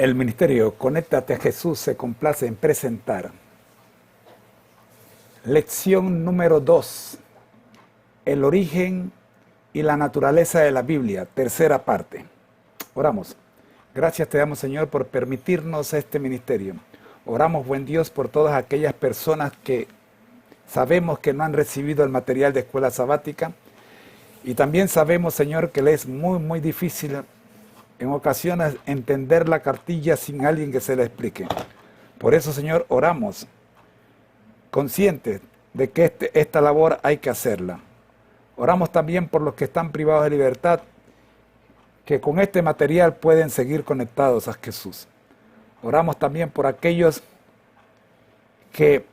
El ministerio Conéctate a Jesús se complace en presentar lección número 2, el origen y la naturaleza de la Biblia, tercera parte. Oramos. Gracias te damos, Señor, por permitirnos este ministerio. Oramos, buen Dios, por todas aquellas personas que sabemos que no han recibido el material de escuela sabática, y también sabemos, Señor, que les es muy difícil en ocasiones entender la cartilla sin alguien que se la explique. Por eso, Señor, oramos, conscientes de que esta labor hay que hacerla. Oramos también por los que están privados de libertad, que con este material pueden seguir conectados a Jesús. Oramos también por aquellos que,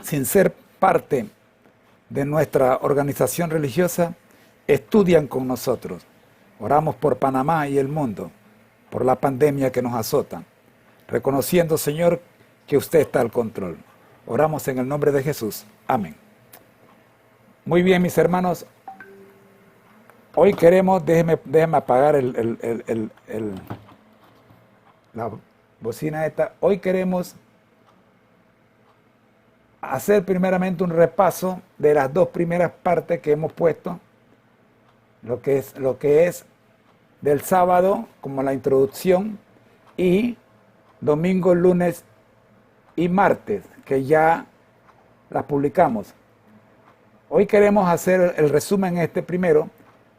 sin ser parte de nuestra organización religiosa, estudian con nosotros. Oramos por Panamá y el mundo, por la pandemia que nos azota, reconociendo, Señor, que usted está al control. Oramos en el nombre de Jesús. Amén. Muy bien, mis hermanos. Hoy queremos, déjeme apagar la bocina esta. Hoy queremos hacer primeramente un repaso de las dos primeras partes que hemos puesto, lo que es del sábado como la introducción, y domingo, lunes y martes, que ya las publicamos. Hoy queremos hacer el resumen primero,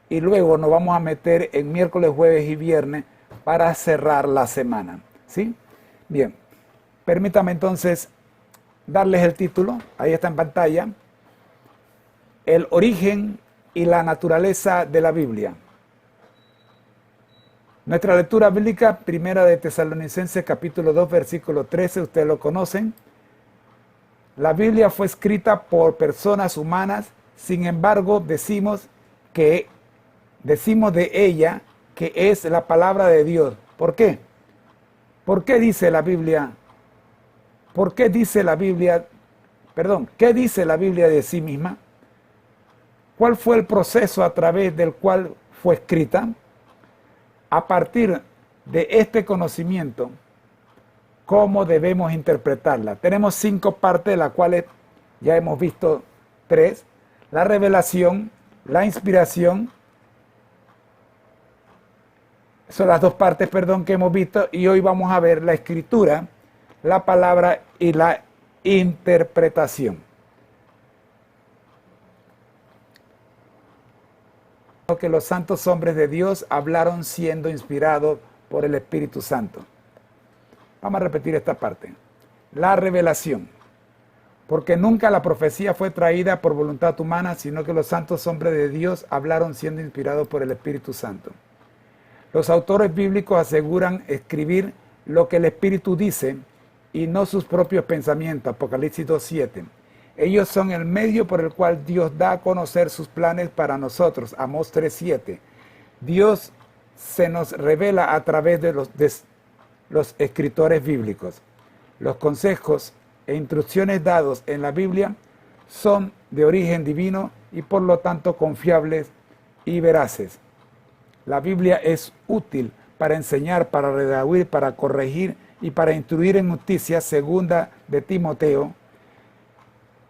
y luego nos vamos a meter en miércoles, jueves y viernes para cerrar la semana. ¿Sí? Bien, permítame entonces darles el título, ahí está en pantalla: el origen y la naturaleza de la Biblia. Nuestra lectura bíblica, primera de Tesalonicenses, capítulo 2, versículo 13, ustedes lo conocen. La Biblia fue escrita por personas humanas, sin embargo, decimos de ella que es la palabra de Dios. ¿Por qué? ¿Por qué dice la Biblia? ¿Qué dice la Biblia de sí misma? ¿Cuál fue el proceso a través del cual fue escrita? A partir de este conocimiento, ¿cómo debemos interpretarla? Tenemos 5 partes, de las cuales ya hemos visto 3. La revelación, la inspiración. Son las 2 partes, que hemos visto. Y hoy vamos a ver la escritura, la palabra y la interpretación. Que los santos hombres de Dios hablaron siendo inspirados por el Espíritu Santo. Vamos a repetir esta parte. La revelación. Porque nunca la profecía fue traída por voluntad humana, sino que los santos hombres de Dios hablaron siendo inspirados por el Espíritu Santo. Los autores bíblicos aseguran escribir lo que el Espíritu dice y no sus propios pensamientos. Apocalipsis 2:7. Ellos son el medio por el cual Dios da a conocer sus planes para nosotros. Amós 3:7. Dios se nos revela a través de los escritores bíblicos. Los consejos e instrucciones dados en la Biblia son de origen divino y por lo tanto confiables y veraces. La Biblia es útil para enseñar, para redarguir, para corregir y para instruir en justicia, segunda de Timoteo,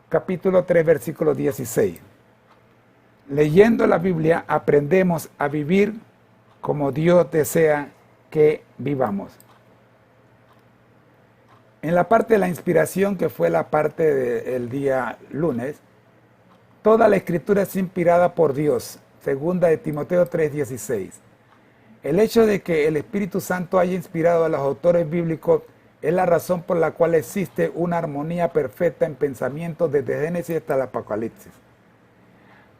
capítulo 3, versículo 16. Leyendo la Biblia aprendemos a vivir como Dios desea que vivamos. En la parte de la inspiración, que fue la parte del día lunes, toda la escritura es inspirada por Dios, segunda de Timoteo 3:16. El hecho de que el Espíritu Santo haya inspirado a los autores bíblicos es la razón por la cual existe una armonía perfecta en pensamientos desde Génesis hasta el Apocalipsis.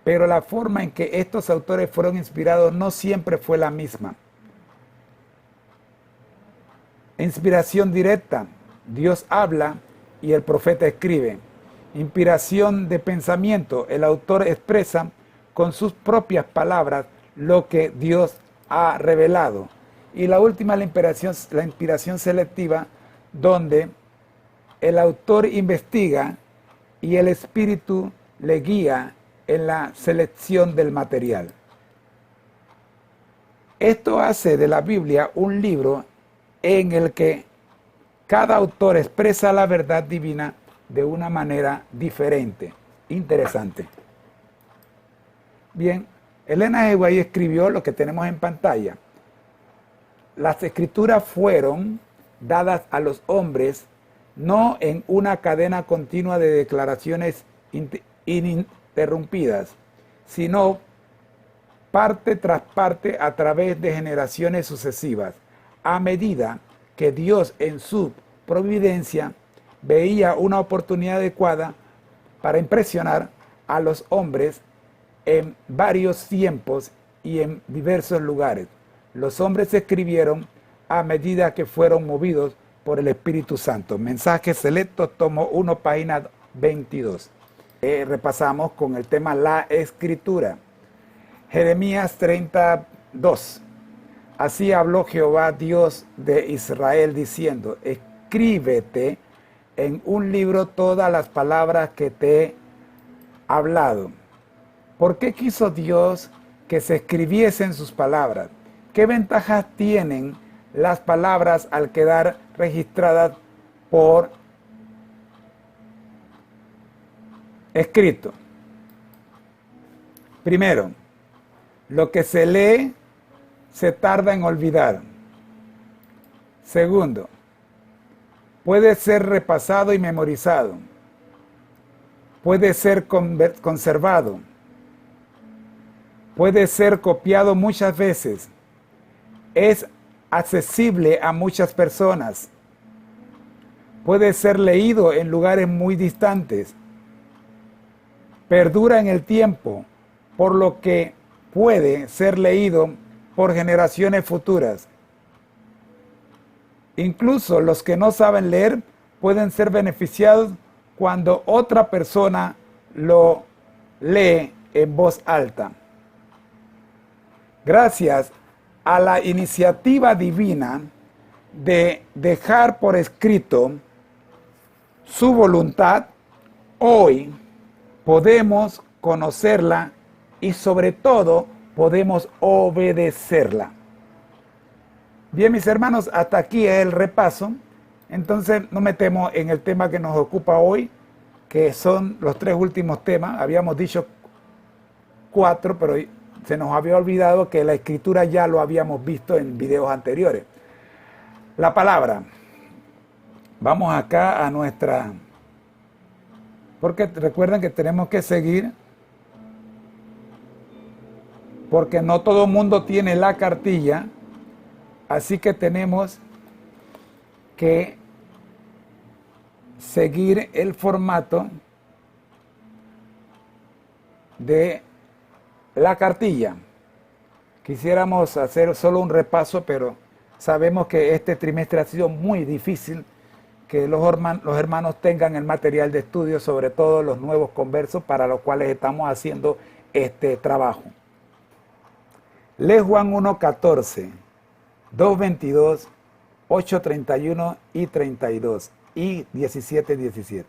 Pero la forma en que estos autores fueron inspirados no siempre fue la misma. Inspiración directa: Dios habla y el profeta escribe. Inspiración de pensamiento: el autor expresa con sus propias palabras lo que Dios ha revelado. Y la última, la inspiración selectiva, donde el autor investiga y el Espíritu le guía en la selección del material. Esto hace de la Biblia un libro en el que cada autor expresa la verdad divina de una manera diferente. Interesante. Bien, Elena G. White escribió lo que tenemos en pantalla. Las escrituras fueron dadas a los hombres no en una cadena continua de declaraciones ininterrumpidas, sino parte tras parte a través de generaciones sucesivas, a medida que Dios en su providencia veía una oportunidad adecuada para impresionar a los hombres en varios tiempos y en diversos lugares. Los hombres escribieron a medida que fueron movidos por el Espíritu Santo. Mensajes selectos, tomo 1, página 22. Repasamos con el tema la Escritura. Jeremías 32. Así habló Jehová Dios de Israel diciendo, escríbete en un libro todas las palabras que te he hablado. ¿Por qué quiso Dios que se escribiesen sus palabras? ¿Qué ventajas tienen las palabras al quedar registradas por escrito? Primero, lo que se lee se tarda en olvidar. Segundo, puede ser repasado y memorizado. Puede ser conservado. Puede ser copiado muchas veces. Es accesible a muchas personas. Puede ser leído en lugares muy distantes. Perdura en el tiempo, por lo que puede ser leído por generaciones futuras. Incluso los que no saben leer pueden ser beneficiados cuando otra persona lo lee en voz alta. Gracias a la iniciativa divina de dejar por escrito su voluntad, hoy podemos conocerla y sobre todo podemos obedecerla. Bien, mis hermanos, hasta aquí es el repaso. Entonces nos metemos en el tema que nos ocupa hoy, que son los 3 últimos temas. Habíamos dicho 4, pero se nos había olvidado que la escritura ya lo habíamos visto en videos anteriores. La palabra. Vamos acá a nuestra... Porque recuerden que tenemos que seguir, porque no todo el mundo tiene la cartilla, así que tenemos que seguir el formato de la cartilla. Quisiéramos hacer solo un repaso, pero sabemos que este trimestre ha sido muy difícil que los hermanos tengan el material de estudio, sobre todo los nuevos conversos para los cuales estamos haciendo este trabajo. Lee Juan 1:14, 2:22, 8:31 y 32 y 17:17.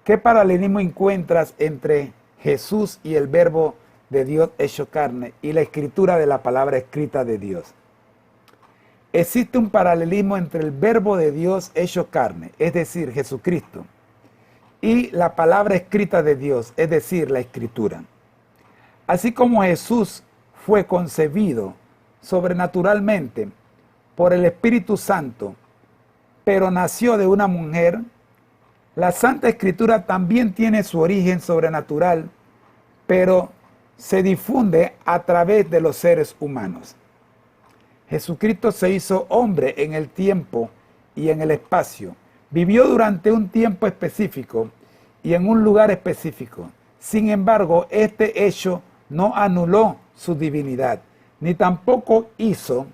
¿Qué paralelismo encuentras entre Jesús y el verbo de Dios hecho carne y la escritura de la palabra escrita de Dios? Existe un paralelismo entre el verbo de Dios hecho carne, es decir, Jesucristo, y la palabra escrita de Dios, es decir, la escritura. Así como Jesús fue concebido sobrenaturalmente por el Espíritu Santo, pero nació de una mujer, la Santa Escritura también tiene su origen sobrenatural, pero se difunde a través de los seres humanos. Jesucristo se hizo hombre en el tiempo y en el espacio. Vivió durante un tiempo específico y en un lugar específico. Sin embargo, este hecho no anuló su divinidad, ni tampoco hizo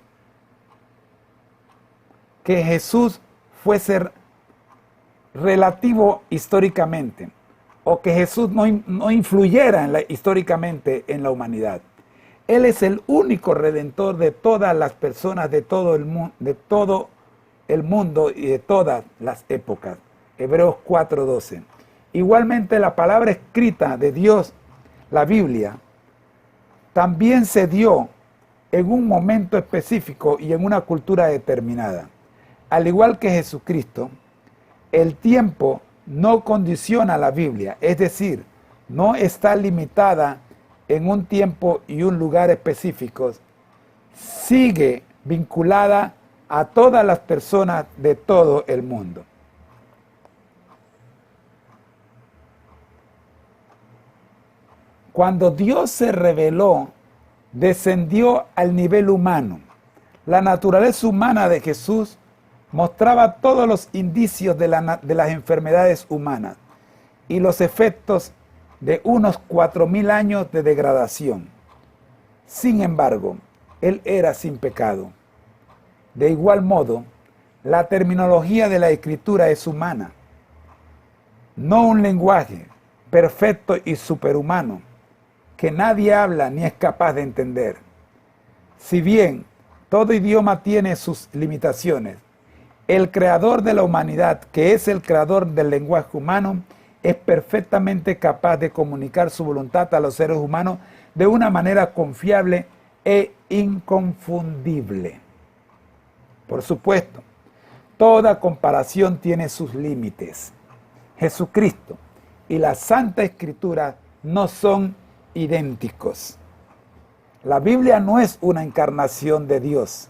que Jesús fuese relativo históricamente, o que Jesús no influyera históricamente en la humanidad. Él es el único redentor de todas las personas, de todo el mundo y de todas las épocas. Hebreos 4:12. Igualmente la palabra escrita de Dios, la Biblia, también se dio en un momento específico y en una cultura determinada. Al igual que Jesucristo, el tiempo no condiciona la Biblia, es decir, no está limitada en un tiempo y un lugar específicos, sigue vinculada a todas las personas de todo el mundo. Cuando Dios se reveló, descendió al nivel humano. La naturaleza humana de Jesús mostraba todos los indicios de las enfermedades humanas y los efectos de unos 4000 años de degradación. Sin embargo, Él era sin pecado. De igual modo, la terminología de la Escritura es humana, no un lenguaje perfecto y superhumano que nadie habla ni es capaz de entender. Si bien todo idioma tiene sus limitaciones, el creador de la humanidad, que es el creador del lenguaje humano, es perfectamente capaz de comunicar su voluntad a los seres humanos de una manera confiable e inconfundible. Por supuesto, toda comparación tiene sus límites. Jesucristo y la Santa Escritura no son idénticos. La Biblia no es una encarnación de Dios.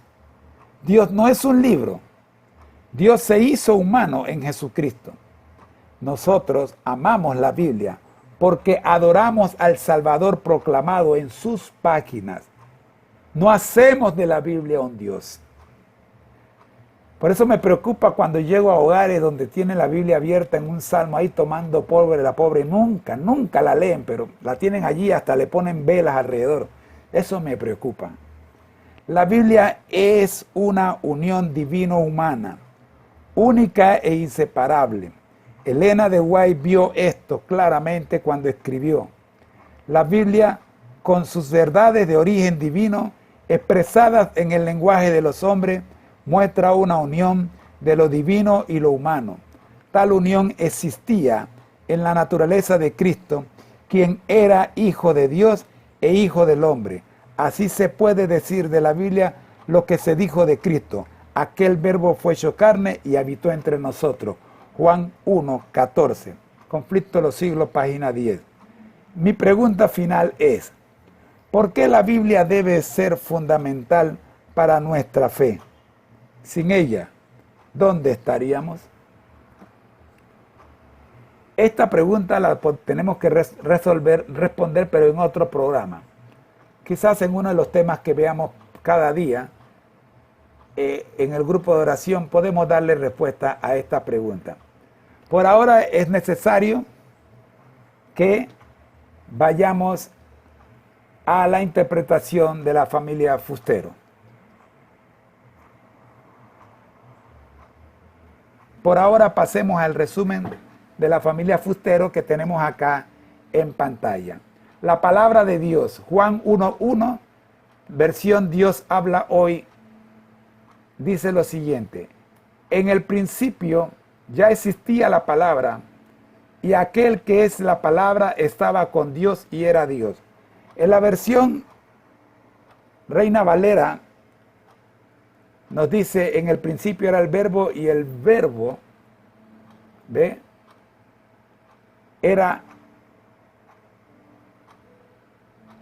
Dios no es un libro. Dios se hizo humano en Jesucristo. Nosotros amamos la Biblia porque adoramos al Salvador proclamado en sus páginas. No hacemos de la Biblia un Dios. Por eso me preocupa cuando llego a hogares donde tienen la Biblia abierta en un salmo ahí tomando polvo de la pobre. Nunca la leen, pero la tienen allí, hasta le ponen velas alrededor. Eso me preocupa. La Biblia es una unión divino-humana, única e inseparable. Elena de White vio esto claramente cuando escribió: la Biblia, con sus verdades de origen divino, expresadas en el lenguaje de los hombres, muestra una unión de lo divino y lo humano. Tal unión existía en la naturaleza de Cristo, quien era hijo de Dios e hijo del hombre. Así se puede decir de la Biblia lo que se dijo de Cristo: aquel verbo fue hecho carne y habitó entre nosotros. Juan 1:14. Conflicto de los siglos, página 10. Mi pregunta final es: ¿por qué la Biblia debe ser fundamental para nuestra fe? Sin ella, ¿dónde estaríamos? Esta pregunta la tenemos que responder, pero en otro programa. Quizás en uno de los temas que veamos cada día, en el grupo de oración, podemos darle respuesta a esta pregunta. Por ahora es necesario que vayamos a la interpretación de la familia Fustero. Por ahora pasemos al resumen de la familia Fustero que tenemos acá en pantalla. La palabra de Dios, Juan 1:1, versión Dios habla hoy, dice lo siguiente: en el principio ya existía la palabra, y aquel que es la palabra estaba con Dios y era Dios. En la versión Reina Valera nos dice: en el principio era el verbo, y el verbo, ¿ve?,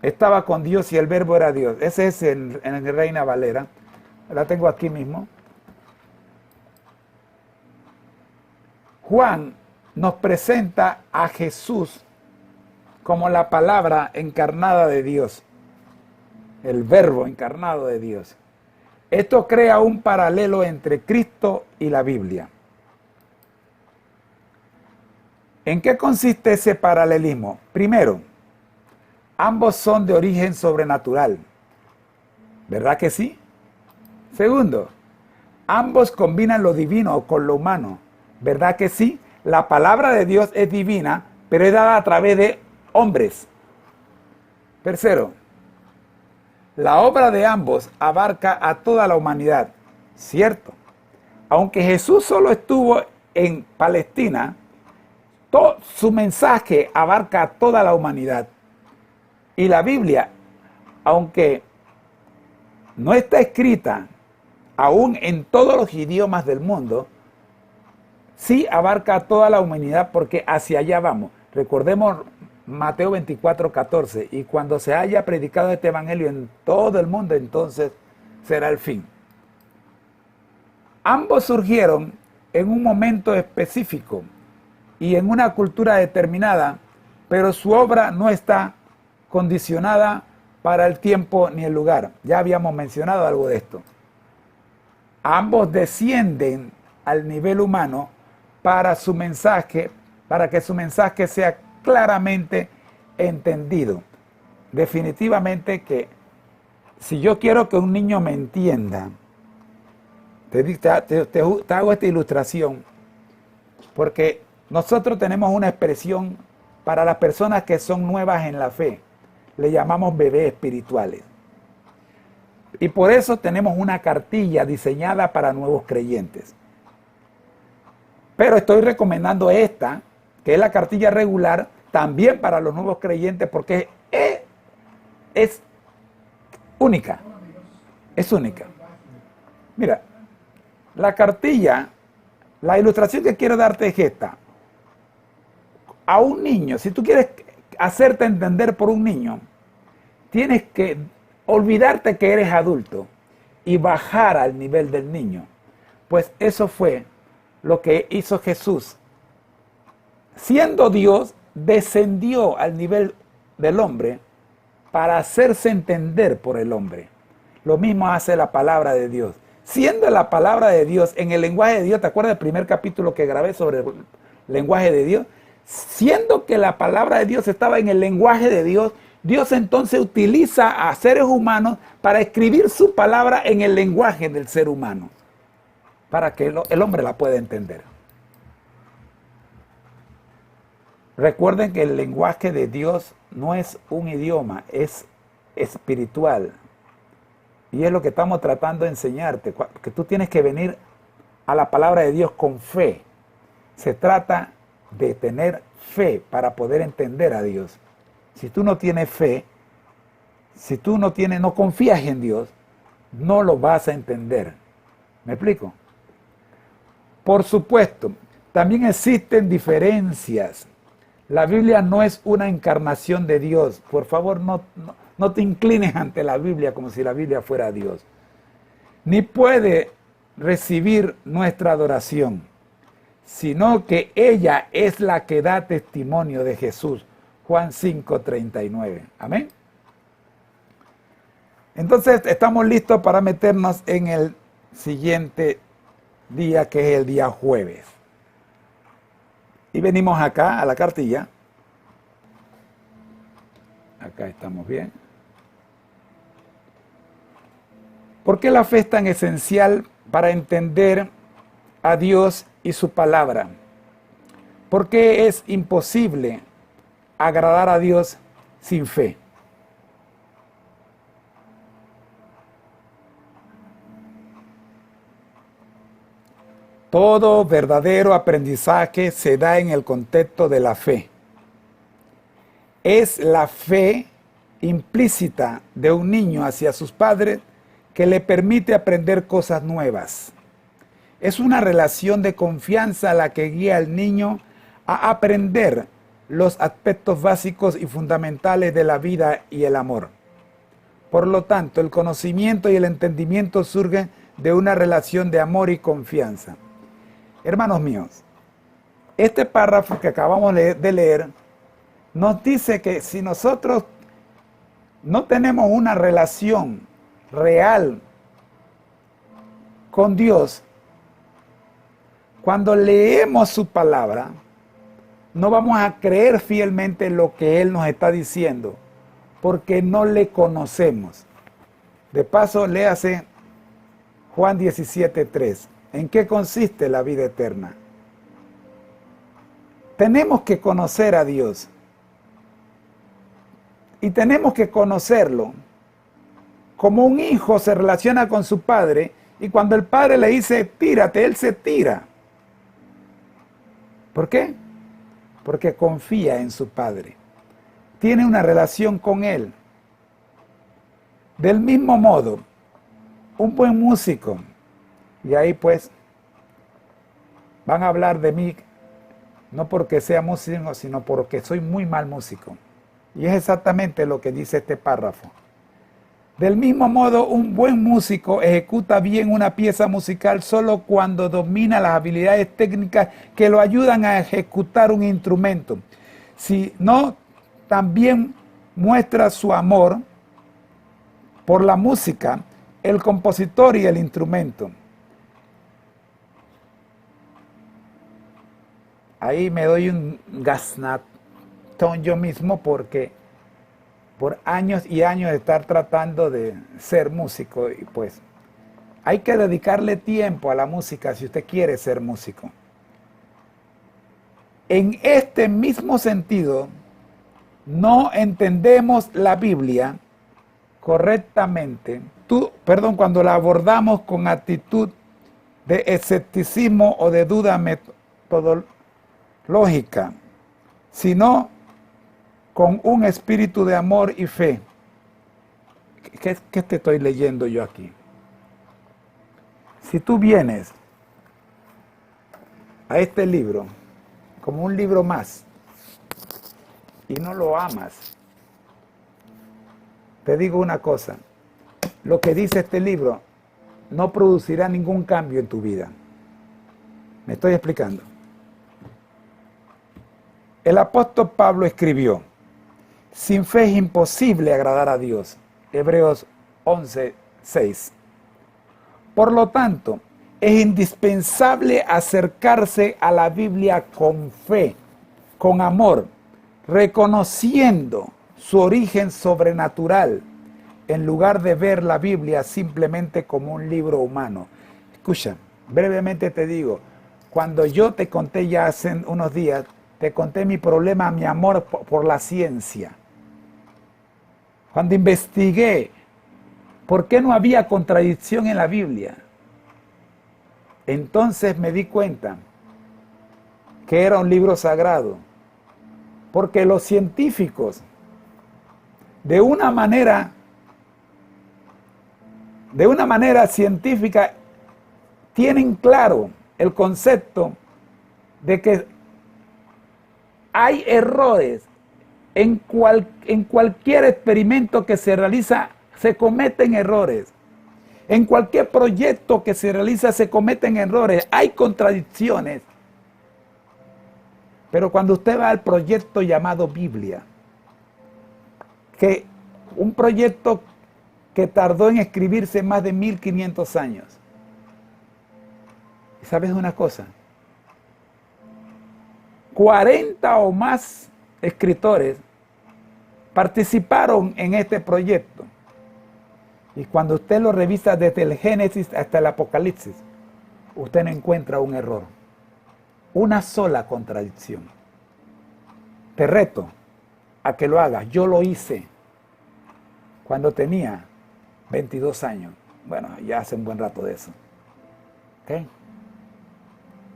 estaba con Dios y el verbo era Dios. Ese es en el Reina Valera. La tengo aquí mismo. Juan nos presenta a Jesús como la palabra encarnada de Dios, el verbo encarnado de Dios. Esto crea un paralelo entre Cristo y la Biblia. ¿En qué consiste ese paralelismo? Primero, ambos son de origen sobrenatural. ¿Verdad que sí? Segundo, ambos combinan lo divino con lo humano. ¿Verdad que sí? La palabra de Dios es divina, pero es dada a través de hombres. Tercero, la obra de ambos abarca a toda la humanidad, ¿cierto? Aunque Jesús solo estuvo en Palestina, su mensaje abarca a toda la humanidad. Y la Biblia, aunque no está escrita aún en todos los idiomas del mundo, sí abarca a toda la humanidad porque hacia allá vamos. Recordemos Mateo 24:14, y cuando se haya predicado este evangelio en todo el mundo, entonces será el fin. Ambos surgieron en un momento específico y en una cultura determinada, pero su obra no está condicionada para el tiempo ni el lugar. Ya habíamos mencionado algo de esto. Ambos descienden al nivel humano para su mensaje, para que su mensaje sea claramente entendido. Definitivamente que si yo quiero que un niño me entienda, te hago esta ilustración, porque nosotros tenemos una expresión para las personas que son nuevas en la fe. Le llamamos bebés espirituales. Y por eso tenemos una cartilla diseñada para nuevos creyentes. Pero estoy recomendando esta, que es la cartilla regular, también para los nuevos creyentes, porque es única. Es única. Mira, la cartilla, la ilustración que quiero darte es esta. A un niño, si tú quieres hacerte entender por un niño, tienes que olvidarte que eres adulto y bajar al nivel del niño. Pues eso fue lo que hizo Jesús. Siendo Dios, descendió al nivel del hombre para hacerse entender por el hombre. Lo mismo hace la palabra de Dios. Siendo la palabra de Dios en el lenguaje de Dios, ¿te acuerdas del primer capítulo que grabé sobre el lenguaje de Dios? Siendo que la palabra de Dios estaba en el lenguaje de Dios, Dios entonces utiliza a seres humanos para escribir su palabra en el lenguaje del ser humano, para que el hombre la pueda entender. Recuerden que el lenguaje de Dios no es un idioma, es espiritual. Y es lo que estamos tratando de enseñarte, que tú tienes que venir a la palabra de Dios con fe. Se trata de tener fe para poder entender a Dios. Si tú no tienes fe, si tú no confías en Dios, no lo vas a entender. ¿Me explico? Por supuesto, también existen diferencias. La Biblia no es una encarnación de Dios. Por favor, no te inclines ante la Biblia como si la Biblia fuera Dios. Ni puede recibir nuestra adoración, sino que ella es la que da testimonio de Jesús. Juan 5:39. Amén. Entonces estamos listos para meternos en el siguiente día, que es el día jueves. Y venimos acá a la cartilla. Acá estamos bien. ¿Por qué la fe es tan esencial para entender a Dios y su palabra? ¿Por qué es imposible agradar a Dios sin fe? Todo verdadero aprendizaje se da en el contexto de la fe. Es la fe implícita de un niño hacia sus padres que le permite aprender cosas nuevas. Es una relación de confianza la que guía al niño a aprender los aspectos básicos y fundamentales de la vida y el amor. Por lo tanto, el conocimiento y el entendimiento surgen de una relación de amor y confianza. Hermanos míos, este párrafo que acabamos de leer nos dice que si nosotros no tenemos una relación real con Dios, cuando leemos su palabra, no vamos a creer fielmente lo que Él nos está diciendo, porque no le conocemos. De paso, léase Juan 17:3. ¿En qué consiste la vida eterna? Tenemos que conocer a Dios. Y tenemos que conocerlo como un hijo se relaciona con su padre, y cuando el padre le dice tírate, él se tira. ¿Por qué? Porque confía en su padre. Tiene una relación con él. Del mismo modo, un buen músico Y ahí pues van a hablar de mí, no porque sea músico, sino porque soy muy mal músico. Y es exactamente lo que dice este párrafo. Del mismo modo, un buen músico ejecuta bien una pieza musical solo cuando domina las habilidades técnicas que lo ayudan a ejecutar un instrumento. Si no, también muestra su amor por la música, el compositor y el instrumento. Ahí me doy un gaznatón yo mismo porque por años y años de estar tratando de ser músico, y pues hay que dedicarle tiempo a la música si usted quiere ser músico. En este mismo sentido, no entendemos la Biblia correctamente, cuando la abordamos con actitud de escepticismo o de duda metodológica, sino con un espíritu de amor y fe. ¿Qué te estoy leyendo yo aquí? Si tú vienes a este libro como un libro más y no lo amas, te digo una cosa, lo que dice este libro no producirá ningún cambio en tu vida. ¿Me estoy explicando? El apóstol Pablo escribió: sin fe es imposible agradar a Dios. Hebreos 11:6. Por lo tanto, es indispensable acercarse a la Biblia con fe, con amor, reconociendo su origen sobrenatural, en lugar de ver la Biblia simplemente como un libro humano. Escucha, brevemente te digo, cuando yo te conté ya hace unos días, te conté mi problema, mi amor por la ciencia. Cuando investigué por qué no había contradicción en la Biblia, entonces me di cuenta que era un libro sagrado. Porque los científicos, de una manera científica, tienen claro el concepto de que hay errores en cualquier experimento que se realiza, se cometen errores. En cualquier proyecto que se realiza se cometen errores, hay contradicciones. Pero cuando usted va al proyecto llamado Biblia, que un proyecto que tardó en escribirse más de 1500 años. ¿Sabes una cosa? 40 o más escritores participaron en este proyecto. Y cuando usted lo revisa desde el Génesis hasta el Apocalipsis, usted no encuentra un error. Una sola contradicción. Te reto a que lo hagas. Yo lo hice cuando tenía 22 años. Bueno, ya hace un buen rato de eso. ¿Okay?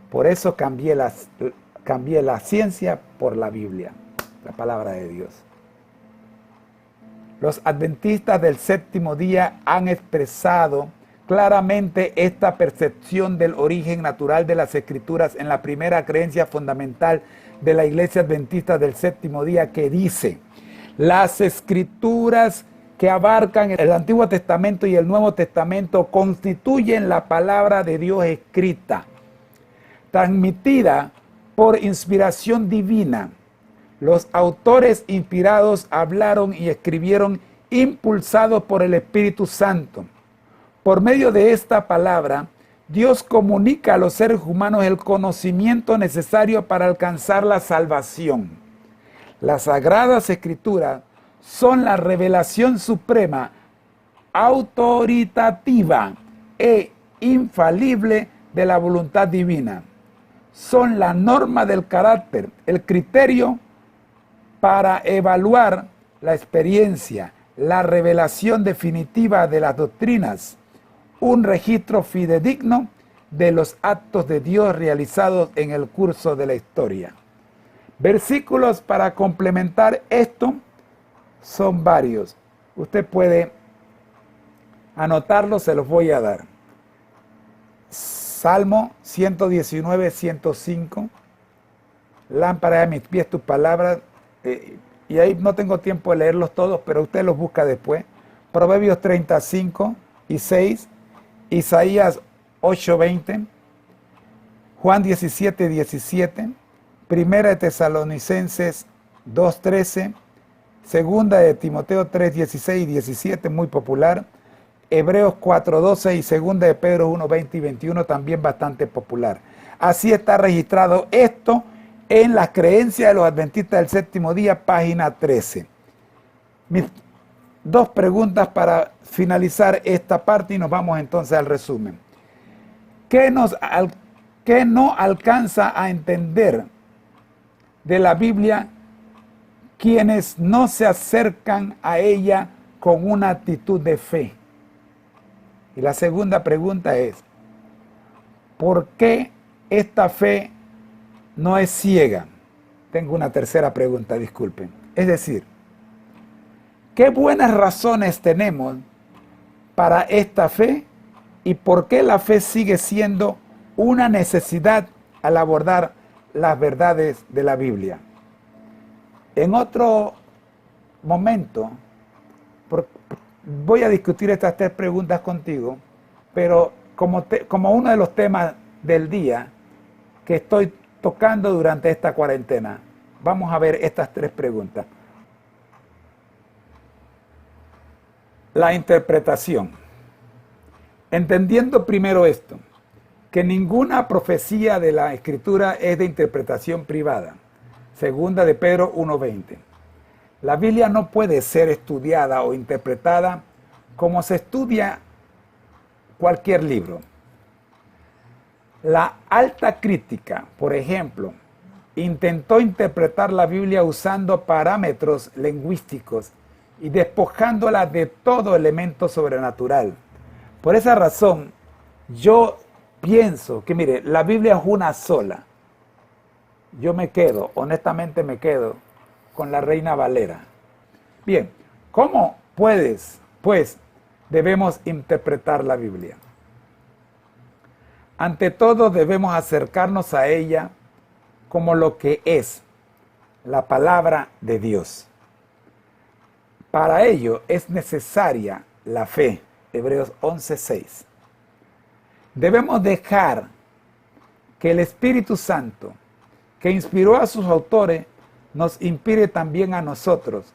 Por eso cambié la ciencia por la Biblia, la palabra de Dios. Los adventistas del séptimo día han expresado claramente esta percepción del origen natural de las Escrituras en la primera creencia fundamental de la Iglesia Adventista del séptimo día, que dice: las Escrituras que abarcan el Antiguo Testamento y el Nuevo Testamento constituyen la palabra de Dios escrita, transmitida por inspiración divina. Los autores inspirados hablaron y escribieron impulsados por el Espíritu Santo. Por medio de esta palabra, Dios comunica a los seres humanos el conocimiento necesario para alcanzar la salvación. Las Sagradas Escrituras son la revelación suprema, autoritativa e infalible de la voluntad divina. Son la norma del carácter, el criterio para evaluar la experiencia, la revelación definitiva de las doctrinas, un registro fidedigno de los actos de Dios realizados en el curso de la historia. Versículos para complementar esto son varios. Usted puede anotarlos, se los voy a dar. Salmo 119, 105. Lámpara a mis pies tus palabras. Y ahí no tengo tiempo de leerlos todos, pero usted los busca después. Proverbios 35 y 6. Isaías 8:20. Juan 17, 17. Primera de Tesalonicenses 2:13. Segunda de Timoteo 3:16 y 17, muy popular. Hebreos 4:12 y segunda de Pedro 1:20 y 21, también bastante popular. Así está registrado esto en las creencias de los adventistas del séptimo día, página 13. Mis dos preguntas para finalizar esta parte y nos vamos entonces al resumen. ¿Qué no alcanza a entender de la Biblia quienes no se acercan a ella con una actitud de fe? Y la segunda pregunta es, ¿por qué esta fe no es ciega? Tengo una tercera pregunta, disculpen. Es decir, ¿qué buenas razones tenemos para esta fe y por qué la fe sigue siendo una necesidad al abordar las verdades de la Biblia? En otro momento, voy a discutir estas tres preguntas contigo, pero como uno de los temas del día que estoy tocando durante esta cuarentena, vamos a ver estas tres preguntas. La interpretación. Entendiendo primero esto, que ninguna profecía de la Escritura es de interpretación privada. Segunda de Pedro 1:20. La Biblia no puede ser estudiada o interpretada como se estudia cualquier libro. La alta crítica, por ejemplo, intentó interpretar la Biblia usando parámetros lingüísticos y despojándola de todo elemento sobrenatural. Por esa razón, yo pienso que, mire, la Biblia es una sola. Yo honestamente me quedo con la Reina Valera. Bien, ¿cómo pues, debemos interpretar la Biblia? Ante todo, debemos acercarnos a ella como lo que es, la palabra de Dios. Para ello es necesaria la fe, Hebreos 11:6. Debemos dejar que el Espíritu Santo, que inspiró a sus autores, nos inspire también a nosotros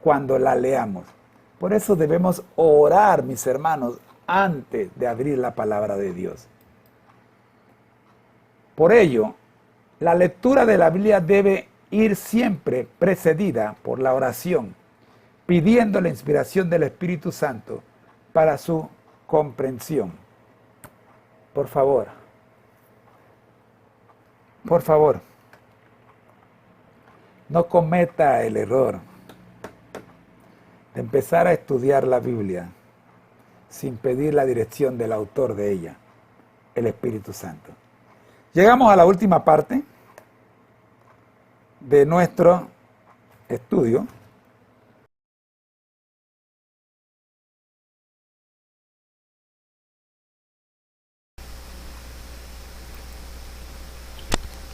cuando la leamos. Por eso debemos orar, mis hermanos, antes de abrir la palabra de Dios. Por ello, la lectura de la Biblia debe ir siempre precedida por la oración, pidiendo la inspiración del Espíritu Santo para su comprensión. Por favor, no cometa el error de empezar a estudiar la Biblia sin pedir la dirección del autor de ella, el Espíritu Santo. Llegamos a la última parte de nuestro estudio.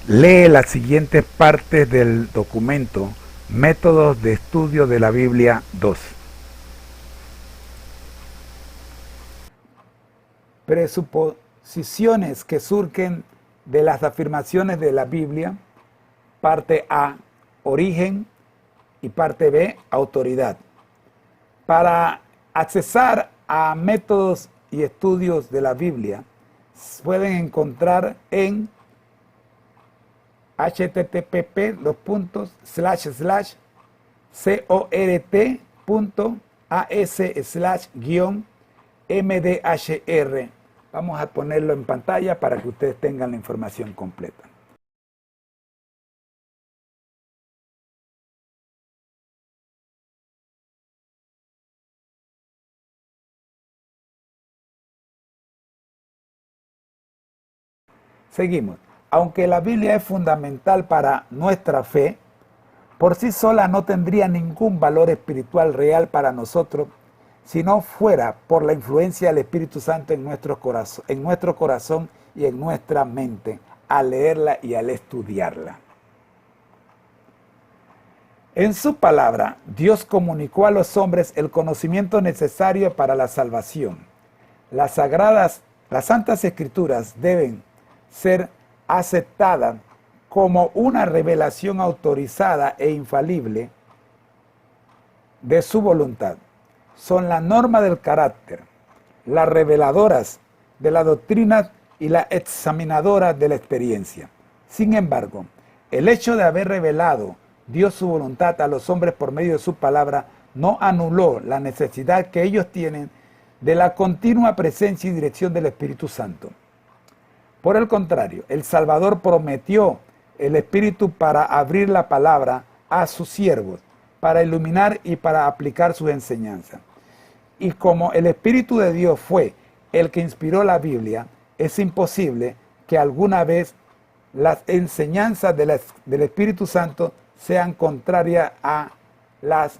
Lee las siguientes partes del documento Métodos de Estudio de la Biblia 2. Presuposiciones que surgen de las afirmaciones de la Biblia. Parte A, origen, y parte B, autoridad. Para accesar a métodos y estudios de la Biblia, pueden encontrar en http://cort.as/mdhr. Vamos a ponerlo en pantalla para que ustedes tengan la información completa. Seguimos. Aunque la Biblia es fundamental para nuestra fe, por sí sola no tendría ningún valor espiritual real para nosotros si no fuera por la influencia del Espíritu Santo en nuestro corazón y en nuestra mente, al leerla y al estudiarla. En su palabra, Dios comunicó a los hombres el conocimiento necesario para la salvación. Las santas escrituras deben ser aceptadas como una revelación autorizada e infalible de su voluntad. Son la norma del carácter, las reveladoras de la doctrina y la examinadora de la experiencia. Sin embargo, el hecho de haber revelado Dios su voluntad a los hombres por medio de su palabra no anuló la necesidad que ellos tienen de la continua presencia y dirección del Espíritu Santo. Por el contrario, el Salvador prometió el Espíritu para abrir la palabra a sus siervos, para iluminar y para aplicar sus enseñanzas. Y como el Espíritu de Dios fue el que inspiró la Biblia, es imposible que alguna vez las enseñanzas del Espíritu Santo sean contrarias a las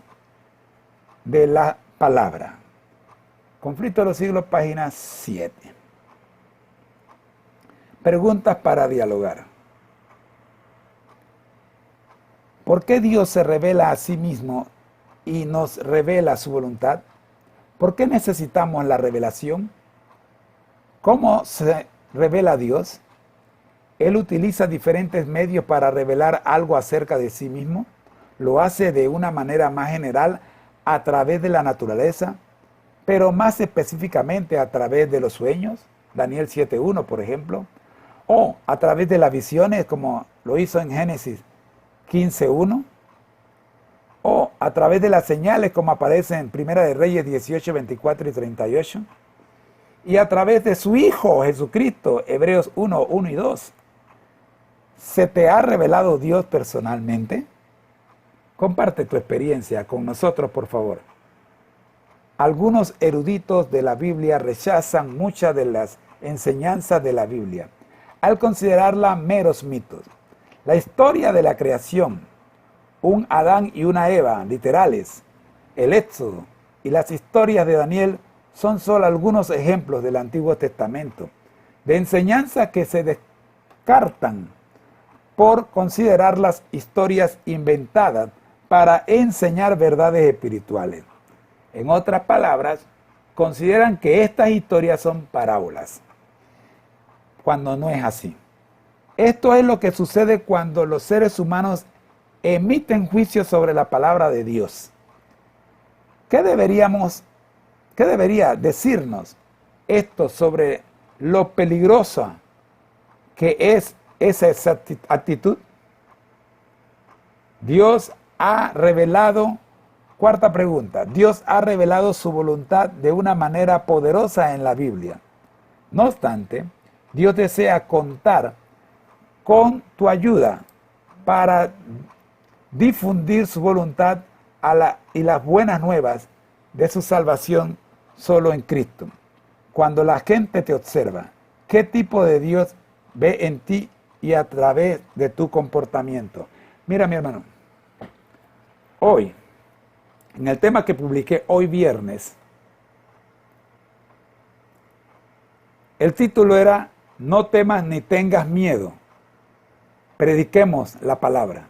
de la palabra. Conflicto de los siglos, página 7. Preguntas para dialogar. ¿Por qué Dios se revela a sí mismo y nos revela su voluntad? ¿Por qué necesitamos la revelación? ¿Cómo se revela Dios? Él utiliza diferentes medios para revelar algo acerca de sí mismo. Lo hace de una manera más general a través de la naturaleza, pero más específicamente a través de los sueños, Daniel 7.1 por ejemplo, o a través de las visiones como lo hizo en Génesis 15.1, o a través de las señales como aparece en Primera de Reyes 18, 24 y 38, y a través de su Hijo Jesucristo, Hebreos 1, 1 y 2. ¿Se te ha revelado Dios personalmente? Comparte tu experiencia con nosotros, por favor. Algunos eruditos de la Biblia rechazan muchas de las enseñanzas de la Biblia, al considerarla meros mitos. La historia de la creación, un Adán y una Eva literales, el Éxodo y las historias de Daniel son solo algunos ejemplos del Antiguo Testamento, de enseñanzas que se descartan por considerarlas historias inventadas para enseñar verdades espirituales. En otras palabras, consideran que estas historias son parábolas, cuando no es así. Esto es lo que sucede cuando los seres humanos emiten juicios sobre la palabra de Dios. ¿Qué debería decirnos esto sobre lo peligrosa que es esa actitud? Dios ha revelado, cuarta pregunta, Dios ha revelado su voluntad de una manera poderosa en la Biblia. No obstante, Dios desea contar con tu ayuda para difundir su voluntad y las buenas nuevas de su salvación solo en Cristo. Cuando la gente te observa, ¿qué tipo de Dios ve en ti y a través de tu comportamiento? Mira, mi hermano, hoy, en el tema que publiqué hoy viernes, el título era No temas ni tengas miedo, prediquemos la palabra.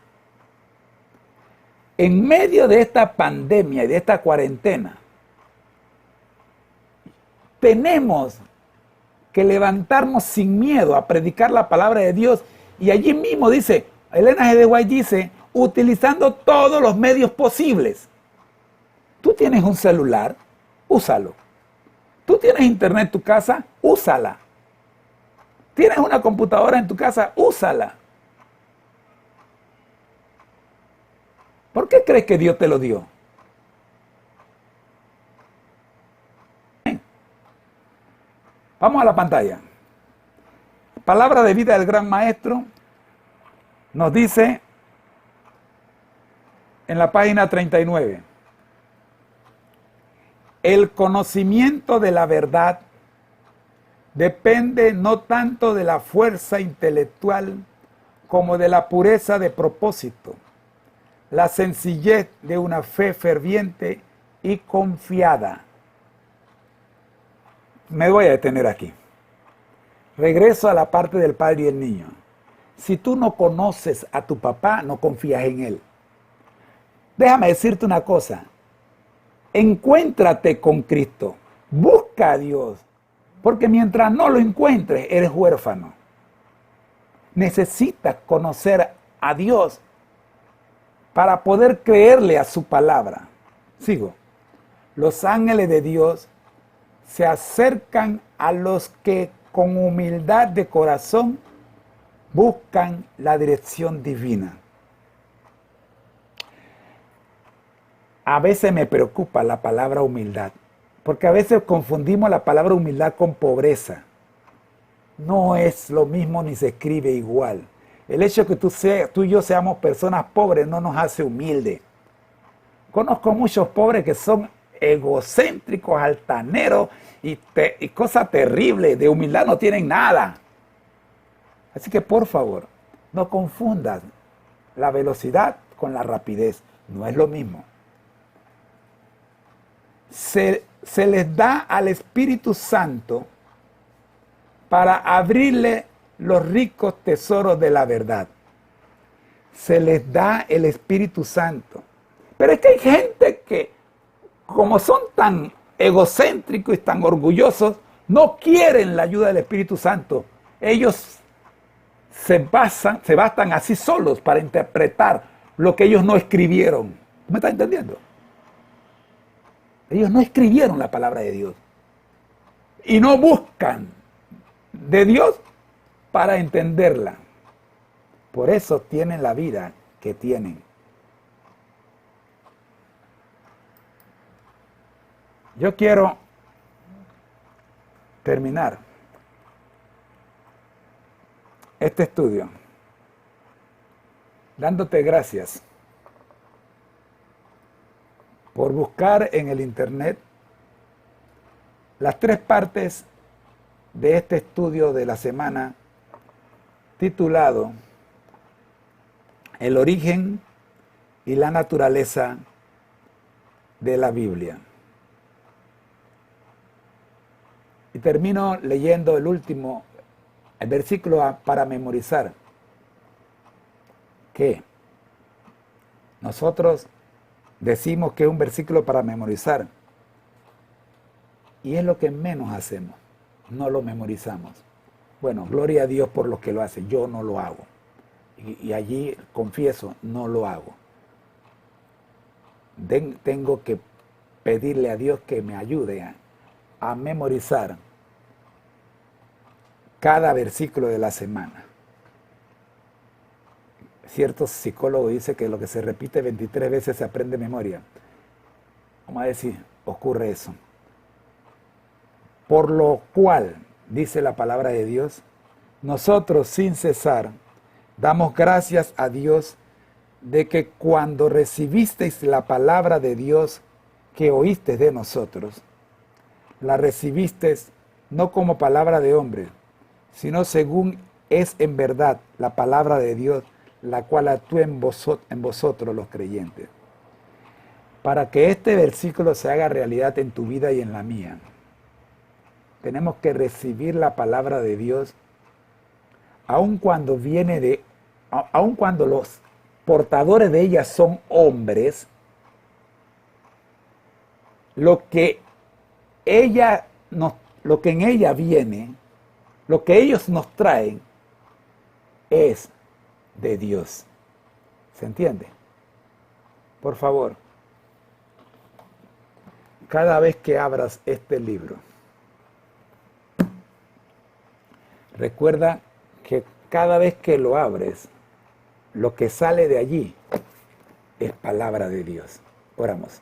En medio de esta pandemia y de esta cuarentena, tenemos que levantarnos sin miedo a predicar la palabra de Dios. Y allí mismo dice, Elena G. de White dice, utilizando todos los medios posibles. Tú tienes un celular, úsalo. Tú tienes internet en tu casa, úsala. Tienes una computadora en tu casa, úsala. ¿Por qué crees que Dios te lo dio? Vamos a la pantalla. Palabra de vida del gran maestro nos dice en la página 39. El conocimiento de la verdad depende no tanto de la fuerza intelectual como de la pureza de propósito, la sencillez de una fe ferviente y confiada. Me voy a detener aquí. Regreso a la parte del padre y el niño. Si tú no conoces a tu papá, no confías en él. Déjame decirte una cosa. Encuéntrate con Cristo. Busca a Dios. Porque mientras no lo encuentres, eres huérfano. Necesitas conocer a Dios para poder creerle a su palabra. Sigo. Los ángeles de Dios se acercan a los que con humildad de corazón buscan la dirección divina. A veces me preocupa la palabra humildad, porque a veces confundimos la palabra humildad con pobreza. No es lo mismo ni se escribe igual. El hecho de que tú y yo seamos personas pobres no nos hace humildes. Conozco muchos pobres que son egocéntricos, altaneros y cosas terribles. De humildad no tienen nada. Así que por favor, no confundas la velocidad con la rapidez. No es lo mismo. Se les da al Espíritu Santo para abrirle los ricos tesoros de la verdad. Se les da el Espíritu Santo. Pero es que hay gente que, como son tan egocéntricos y tan orgullosos, no quieren la ayuda del Espíritu Santo. Ellos se bastan así solos para interpretar lo que ellos no escribieron. ¿Me estás entendiendo? Ellos no escribieron la palabra de Dios. Y no buscan de Dios para entenderla. Por eso tienen la vida que tienen. Yo quiero terminar este estudio dándote gracias por buscar en el internet las 3 partes de este estudio de la semana titulado El origen y la naturaleza de la Biblia. Y termino leyendo el versículo para memorizar, que nosotros decimos que es un versículo para memorizar, y es lo que menos hacemos, no lo memorizamos. Bueno, gloria a Dios por los que lo hacen, yo no lo hago, y allí confieso, no lo hago. Tengo que pedirle a Dios que me ayude a memorizar cada versículo de la semana. Cierto psicólogo dice que lo que se repite 23 veces se aprende de memoria. Vamos a decir, ocurre eso. Por lo cual, dice la palabra de Dios, nosotros sin cesar damos gracias a Dios de que cuando recibisteis la palabra de Dios que oísteis de nosotros, la recibisteis no como palabra de hombre, sino según es en verdad la palabra de Dios, la cual actúa en vosotros los creyentes. Para que este versículo se haga realidad en tu vida y en la mía, tenemos que recibir la palabra de Dios, aun cuando los portadores de ella son hombres. Lo que en ella viene, lo que ellos nos traen, es de Dios. ¿Se entiende? Por favor, cada vez que abras este libro, recuerda que cada vez que lo abres, lo que sale de allí es palabra de Dios. Oramos.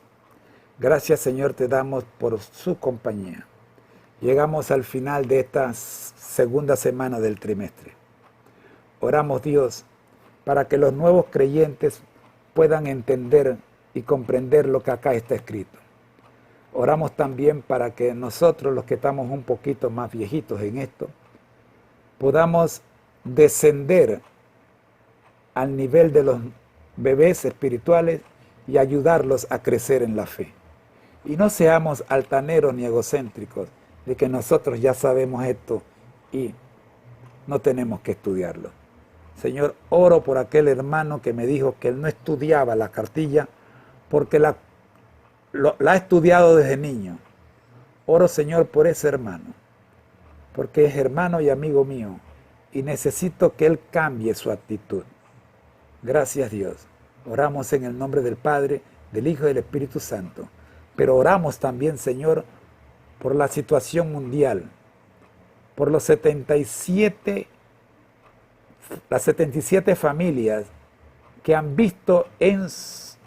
Gracias, Señor, te damos por su compañía. Llegamos al final de esta segunda semana del trimestre. Oramos, Dios, para que los nuevos creyentes puedan entender y comprender lo que acá está escrito. Oramos también para que nosotros, los que estamos un poquito más viejitos en esto, podamos descender al nivel de los bebés espirituales y ayudarlos a crecer en la fe. Y no seamos altaneros ni egocéntricos, de que nosotros ya sabemos esto y no tenemos que estudiarlo. Señor, oro por aquel hermano que me dijo que él no estudiaba la cartilla porque la ha estudiado desde niño. Oro, Señor, por ese hermano, porque es hermano y amigo mío, y necesito que él cambie su actitud. Gracias, Dios. Oramos en el nombre del Padre, del Hijo y del Espíritu Santo. Pero oramos también, Señor, por la situación mundial, por las 77 familias que han visto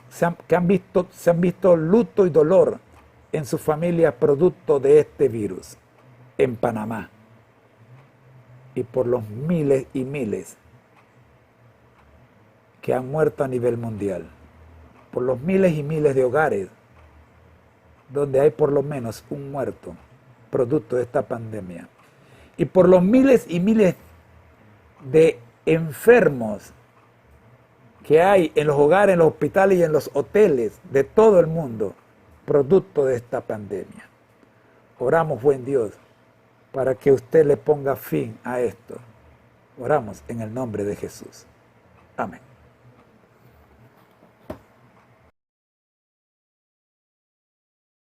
se han visto luto y dolor en sus familias producto de este virus en Panamá, y por los miles y miles que han muerto a nivel mundial, por los miles y miles de hogares donde hay por lo menos un muerto producto de esta pandemia, y por los miles y miles de enfermos que hay en los hogares, en los hospitales y en los hoteles de todo el mundo, producto de esta pandemia. Oramos, buen Dios, para que usted le ponga fin a esto. Oramos en el nombre de Jesús. Amén.